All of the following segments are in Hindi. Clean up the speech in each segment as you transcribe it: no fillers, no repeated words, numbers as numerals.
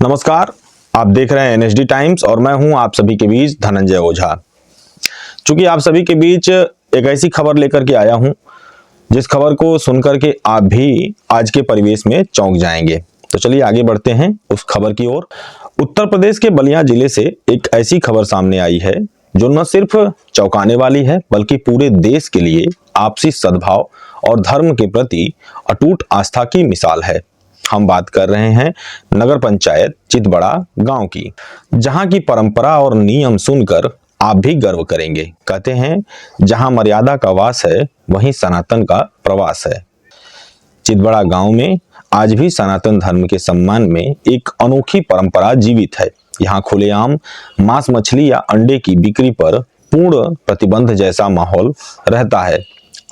नमस्कार, आप देख रहे हैं एनएसडी टाइम्स और मैं हूं आप सभी के बीच धनंजय ओझा। चूंकि आप सभी के बीच एक ऐसी खबर लेकर के आया हूं जिस खबर को सुनकर के आप भी आज के परिवेश में चौंक जाएंगे। तो चलिए आगे बढ़ते हैं उस खबर की ओर। उत्तर प्रदेश के बलिया जिले से एक ऐसी खबर सामने आई है जो न सिर्फ चौंकाने वाली है बल्कि पूरे देश के लिए आपसी सद्भाव और धर्म के प्रति अटूट आस्था की मिसाल है। हम बात कर रहे हैं नगर पंचायत चितबड़ा गांव की, जहां की परंपरा और नियम सुनकर आप भी गर्व करेंगे। कहते हैं जहां मर्यादा का वास है वहीं सनातन का प्रवास है। चितबड़ा गांव में आज भी सनातन धर्म के सम्मान में एक अनोखी परंपरा जीवित है। यहाँ खुलेआम मांस मछली या अंडे की बिक्री पर पूर्ण प्रतिबंध जैसा माहौल रहता है।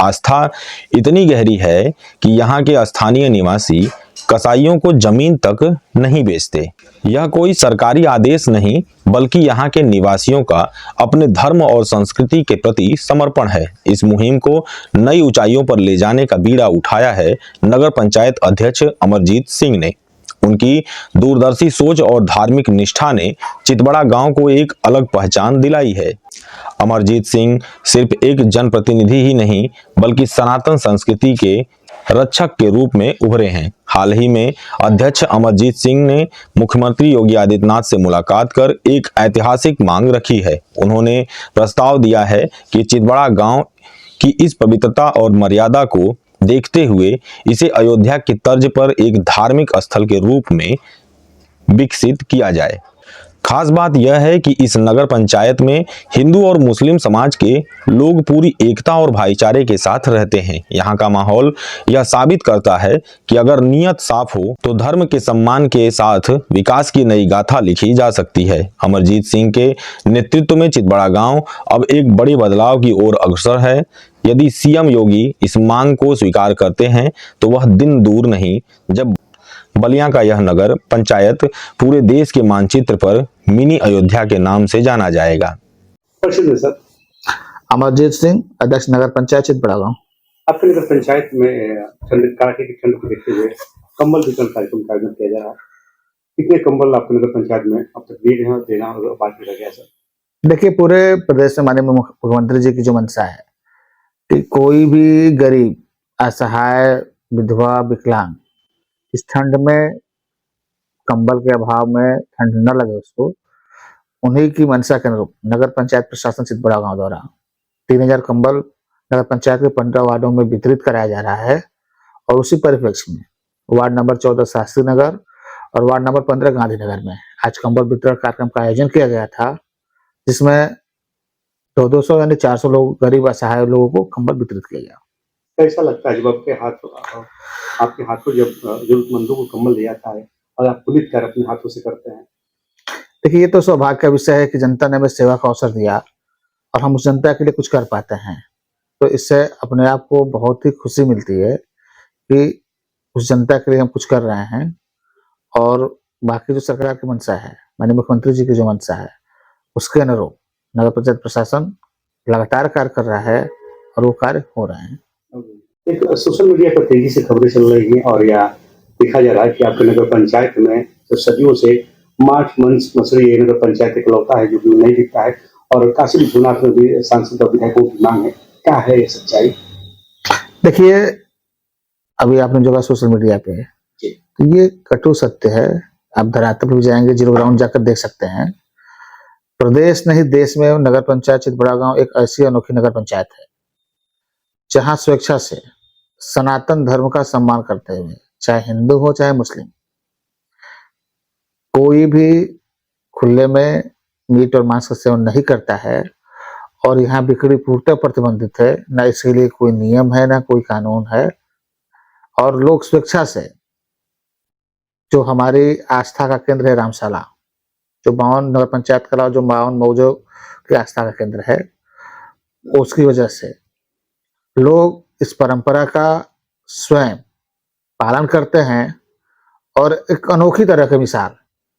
आस्था इतनी गहरी है कि यहाँ के स्थानीय निवासी कसाईयों को जमीन तक नहीं बेचते। यह कोई सरकारी आदेश नहीं बल्कि यहाँ के निवासियों का अपने धर्म और संस्कृति के प्रति समर्पण है। इस मुहिम को नई ऊंचाइयों पर ले जाने का बीड़ा उठाया है नगर पंचायत अध्यक्ष अमरजीत सिंह ने। उनकी दूरदर्शी सोच और धार्मिक निष्ठा ने चितबड़ा गांव को एक अलग पहचान दिलाई है। अमरजीत सिंह सिर्फ एक जनप्रतिनिधि ही नहीं बल्कि सनातन संस्कृति के रक्षक के रूप में उभरे हैं। हाल ही में अध्यक्ष अमरजीत सिंह ने मुख्यमंत्री योगी आदित्यनाथ से मुलाकात कर एक ऐतिहासिक मांग रखी है। उन्होंने प्रस्ताव दिया है कि चितबड़ा गांव की इस पवित्रता और मर्यादा को देखते हुए इसे अयोध्या की तर्ज पर एक धार्मिक स्थल के रूप में विकसित किया जाए। खास बात यह है कि इस नगर पंचायत में हिंदू और मुस्लिम समाज के लोग पूरी एकता और भाईचारे के साथ रहते हैं। यहाँ का माहौल यह साबित करता है कि अगर नीयत साफ हो तो धर्म के सम्मान के साथ विकास की नई गाथा लिखी जा सकती है। अमरजीत सिंह के नेतृत्व में चितबड़ा गांव अब एक बड़े बदलाव की ओर अग्रसर है। यदि सीएम योगी इस मांग को स्वीकार करते हैं तो वह दिन दूर नहीं जब बलिया का यह नगर पंचायत पूरे देश के मानचित्र पर मिनी अयोध्या के नाम से जाना जाएगा। सर, अमरजीत सिंह, अध्यक्ष नगर पंचायत चितबड़ा गांव। आपके नगर पंचायत में कड़ाके की ठंड को देखते हुए कंबल वितरण कार्यक्रम का आयोजन किया जा रहा है। कितने कंबल आपके नगर पंचायत में अब तक दिए हैं और देना बाकी रह गया सर? देखिए, पूरे प्रदेश में माननीय मुख्यमंत्री जी की जो मंशा है कि कोई भी गरीब, असहाय, विधवा, विकलांग इस ठंड में कंबल के अभाव में ठंड न लगे उसको, उन्हीं की मंशा के अनुरूप नगर पंचायत प्रशासन चितबड़ा गांव द्वारा 3000 कंबल नगर पंचायत के 15 वार्डों में वितरित कराया जा रहा है। और उसी परिप्रेक्ष्य में वार्ड नंबर 14 शास्त्री नगर और वार्ड नंबर 15 गांधीनगर में आज कंबल वितरण कार्यक्रम का आयोजन किया गया था, जिसमें 200 यानी 400 लोग, गरीब असहाय लोगों को कंबल वितरित किया गया। कैसा लगता है जब आपके हाथों जब जरूरतमंदों को कंबल दिया जाता है और आप पुलिस कर अपने हाथों से करते हैं? देखिए, ये तो सौभाग्य का विषय है कि जनता ने हमें सेवा का अवसर दिया और हम उस जनता के लिए कुछ कर पाते हैं। तो इससे अपने आप को बहुत ही खुशी मिलती है कि उस जनता के लिए हम कुछ कर रहे हैं। और बाकी जो सरकार की मंशा है, माननीय मुख्यमंत्री जी की जो मंशा है, उसके अनुरूप नगर पंचायत प्रशासन लगातार कार्य कर रहा है और वो कार्य हो रहे हैं। एक सोशल मीडिया पर तेजी से खबरें चल रही हैं और यह देखा जा रहा है कि आपके नगर पंचायत में तो सदियों से मांस मछली नगर पंचायत इकलौता है जो कि नहीं दिखता है और काशी विश्वनाथ में भी सांसद और विधायकों की मांग है। क्या है ये सच्चाई? देखिए, अभी आपने जो कहा सोशल मीडिया पे, तो ये कटु सत्य है। आप धरातल पर भी जाएंगे, जीरो ग्राउंड जाकर देख सकते हैं। प्रदेश नहीं, देश में नगर पंचायत चितबड़ा गांव एक ऐसी अनोखी नगर पंचायत है जहां स्वेच्छा से सनातन धर्म का सम्मान करते हुए, चाहे हिंदू हो चाहे मुस्लिम, कोई भी खुले में मीट और मांस का सेवन नहीं करता है। और यहाँ बिक्री पूर्णतः प्रतिबंधित है, ना इसके लिए कोई नियम है ना कोई कानून है। और लोग स्वेच्छा से, जो हमारी आस्था का केंद्र है रामशाला, जो 52 नगर पंचायत का जो 52 मौजों की आस्था का केंद्र है, उसकी वजह से लोग इस परंपरा का स्वयं पालन करते हैं। और एक अनोखी तरह की मिसाल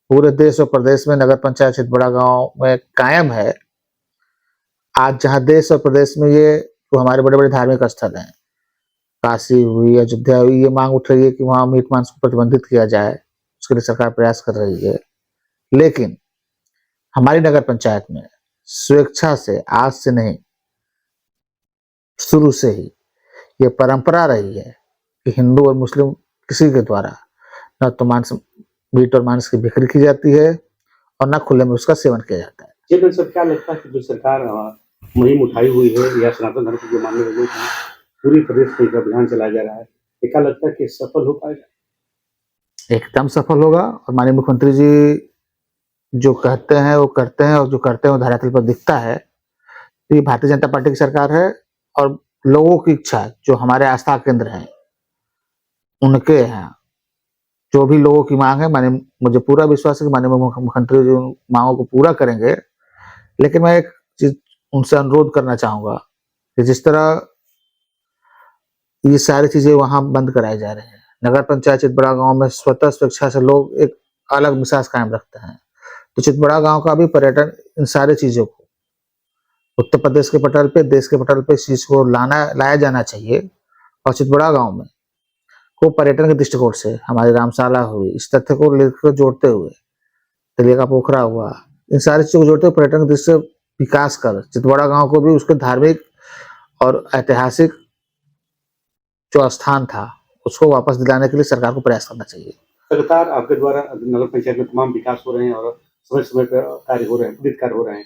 पूरे देश और प्रदेश में नगर पंचायत चितबड़ा गांव में कायम है। आज जहां देश और प्रदेश में ये जो हमारे बड़े बड़े धार्मिक स्थल हैं, काशी हुई, अयोध्या हुई, ये मांग उठ रही है कि वहां मीट मांस को प्रतिबंधित किया जाए, उसके लिए सरकार प्रयास कर रही है। लेकिन हमारी नगर पंचायत में स्वेच्छा से, आज से नहीं, शुरू से ही ये परंपरा रही है कि हिंदू और मुस्लिम किसी के द्वारा न तो मीट और मांस की बिक्री की जाती है और न खुले में उसका सेवन किया जाता है। चेयरमैन साहब, क्या लगता है कि जो सरकार मुहिम उठाई हुई है या सनातन धर्म के जो मामले में पूरी प्रदेश में एक अभियान चलाया जा रहा है, ये क्या लगता है कि सफल हो पाएगा? एकदम सफल होगा और माननीय मुख्यमंत्री जी जो कहते हैं वो करते हैं और जो करते हैं वो धरातल पर दिखता है। तो ये भारतीय जनता पार्टी की सरकार है और लोगों की इच्छा, जो हमारे आस्था केंद्र हैं, उनके यहाँ जो भी लोगों की मांग है, मुझे पूरा विश्वास है कि माननीय मुख्यमंत्री जी उन मांगों को पूरा करेंगे। लेकिन मैं एक चीज उनसे अनुरोध करना चाहूंगा कि जिस तरह ये सारी चीजें वहां बंद कराई जा रही हैं, नगर पंचायत चितबड़ा गांव में स्वतः स्वेच्छा से लोग एक अलग मिजाज कायम रखते हैं, तो चितबड़ा गांव का भी पर्यटन इन सारी चीजों को उत्तर प्रदेश के पटल पे, देश के पटल पे इस चीज को लाया जाना चाहिए। और चितबड़ा गांव में को पर्यटन के दृष्टिकोण से हमारी रामशाला हुई, इस तथ्य को लेकर जोड़ते हुए, तलिया का पोखरा हुआ, इन सारी चीजों को जोड़ते हुए पर्यटन के दृष्टि से विकास कर चितबड़ा गांव को भी उसके धार्मिक और ऐतिहासिक जो स्थान था उसको वापस दिलाने के लिए सरकार को प्रयास करना चाहिए। लगातार आपके द्वारा नगर पंचायत में तमाम विकास हो रहे हैं और समय समय पर कार्य हो रहे हैं, विविध कार्य हो रहे हैं,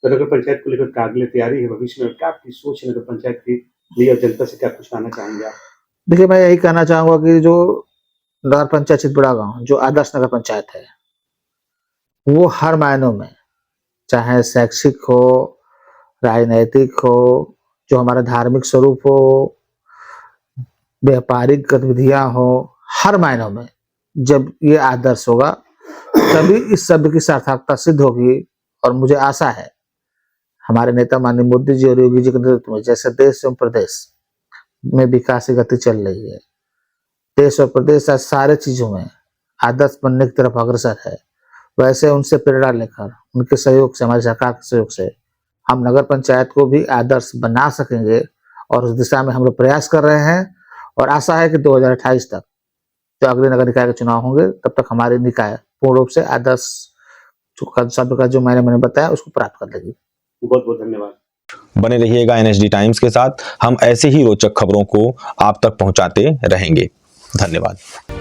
तो नगर पंचायत को लेकर क्या अगली तैयारी है भविष्य में? क्या आपकी सोच है नगर पंचायत के लिए और जनता से क्या कुछ कहना चाहेंगे आप? देखिए, मैं यही कहना चाहूंगा कि जो नगर पंचायत चितबड़ा गांव जो आदर्श नगर पंचायत है, वो हर मायनों में, चाहे शैक्षिक हो, राजनैतिक हो, जो हमारा धार्मिक स्वरूप हो, व्यापारिक गतिविधियां हो, हर मायनों में जब ये आदर्श होगा तभी इस शब्द की सार्थकता सिद्ध होगी। और मुझे आशा है हमारे नेता माननीय मोदी जी और योगी जी के नेतृत्व में जैसे देश एवं प्रदेश में विकास की गति चल रही है, देश और प्रदेश आज सारे चीजों में आदर्श बनने की तरफ अग्रसर है, वैसे उनसे प्रेरणा लेकर, उनके सहयोग से, हमारी सरकार के सहयोग से हम नगर पंचायत को भी आदर्श बना सकेंगे और उस दिशा में हम लोग प्रयास कर रहे हैं। और आशा है कि 2028 तक जो अगले नगर निकाय के चुनाव होंगे तब तक हमारी निकाय पूर्ण रूप से आदर्श शब्द का जो मैंने बताया उसको प्राप्त कर लेगी। बहुत बहुत धन्यवाद। बने रहिएगा एनएचडी टाइम्स के साथ, हम ऐसे ही रोचक खबरों को आप तक पहुंचाते रहेंगे। धन्यवाद।